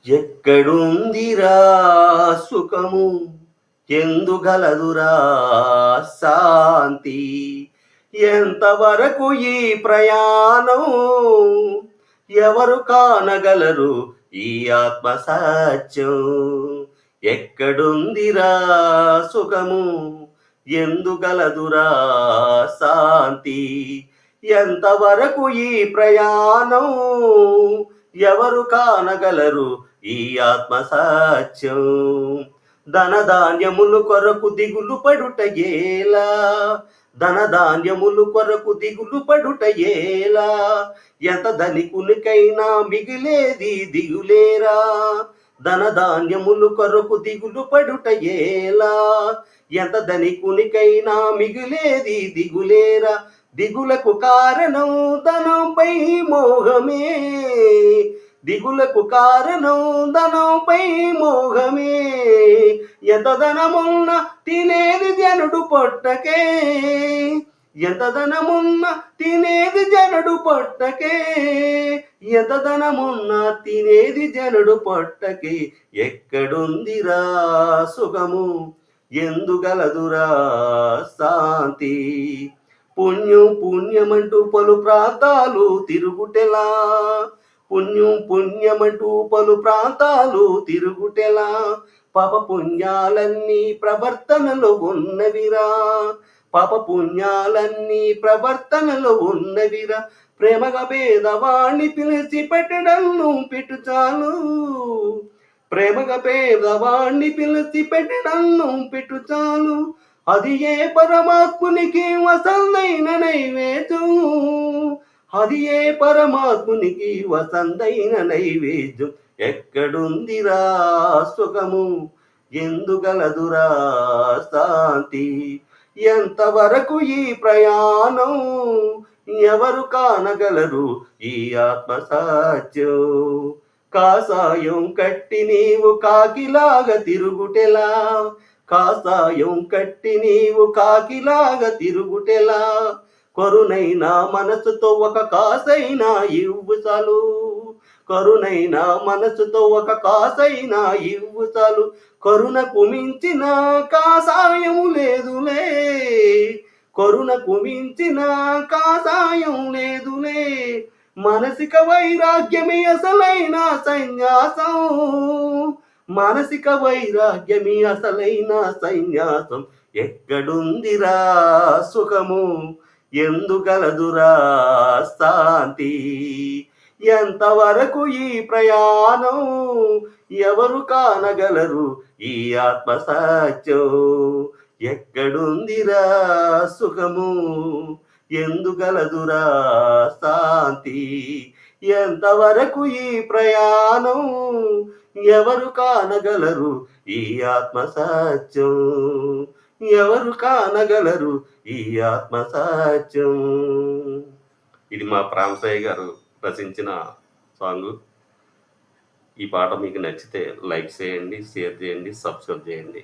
ఎక్కడుందిరా సుఖము ఎందుగలదురా శాంతి ఎంతవరకు ఈ ప్రయాణం ఎవరు కానగలరు ఈ ఆత్మ సత్యం ఎక్కడుందిరా సుఖము ఎందుగలదురా శాంతి ఎంతవరకు ఈ ప్రయాణం ఎవరు కానగలరు ఈ ఆత్మ సత్యం ధనధాన్యములు కొరకు దిగులు పడుట ఏలా ధనధాన్యములు కొరకు దిగులు పడుట ఏలా ఎంత ధనికునికైనా మిగిలేది దిగులేరా ధనధాన్యములు కొరకు దిగులు పడుట ఏలా ఎంత ధనికునికైనా మిగిలేది దిగులేరా దిగులకు కారణం ధనంపై మోహమే దిగులకు కారణం ధనంపై మోహమే ఎంత ధనమున్న తినేది జనుడు పొట్టకే ఎంత ధనమున్న తినేది జనుడు పొట్టకే ఎంత ధనమున్న తినేది జనుడు పొట్టకే ఎక్కడుందిరా సుఖము ఎందుగలదురా శాంతి పుణ్యమంటూ పలు ప్రాంతాలు తిరుగుటెలా పుణ్యమంటూ పలు ప్రాంతాలు తిరుగుటెలా పాప పుణ్యాలన్నీ ప్రవర్తనలో ఉన్నవిరా పాప పుణ్యాలన్నీ ప్రవర్తనలో ఉన్నవిరా ప్రేమగా పేదవాణ్ణి పిలిచి పెట్టడం పెట్టు చాలు ప్రేమగా పేదవాణ్ణి పిలిచి పెట్టడం పెట్టు చాలు అది ఏ పరమాత్మునికి వసందైన నైవేద్యం అది ఏ పరమాత్మునికి వసందైన నైవేద్యం ఎక్కడుందిరా సుఖము ఎందుగలదురా శాంతి ఎంతవరకు ఈ ప్రయాణం ఎవరు కానగలరు ఈ ఆత్మ సత్యం కాసాయం కట్టి నీవు కాకిలాగా తిరుగుటెలా కాసాయం కట్టి నీవు కాకిలాగా తిరుగుటెలా కరుణైనా మనసుతో ఒక కాసైనా ఇవ్వు చాలు కరుణైనా మనసుతో ఒక కాసైనా ఇవ్వు చాలు కరుణకు మించిన కాసాయం లేదులే కరుణకు మించిన కాసాయం లేదులే మానసిక వైరాగ్యమే అసలైన సన్యాసం మానసిక వైరాగ్యమే అసలైన సన్యాసం ఎక్కడుందిరా సుఖము ఎందుగలదురా శాంతి ఎంతవరకు ఈ ప్రయాణం ఎవరు కానగలరు ఈ ఆత్మ సత్యం ఎక్కడుందిరా సుఖము ఎందుగలదురా శాంతి ఎంతవరకు ఈ ప్రయాణం ఎవరు కానగలరు ఈ ఆత్మ సత్యం ఎవరు కానగలరు ఈ ఆత్మ సత్యం. ఇది మా ప్రాంసయ్య గారు రచించిన సాంగ్. ఈ పాట మీకు నచ్చితే లైక్ చేయండి, షేర్ చేయండి, సబ్స్క్రైబ్ చేయండి.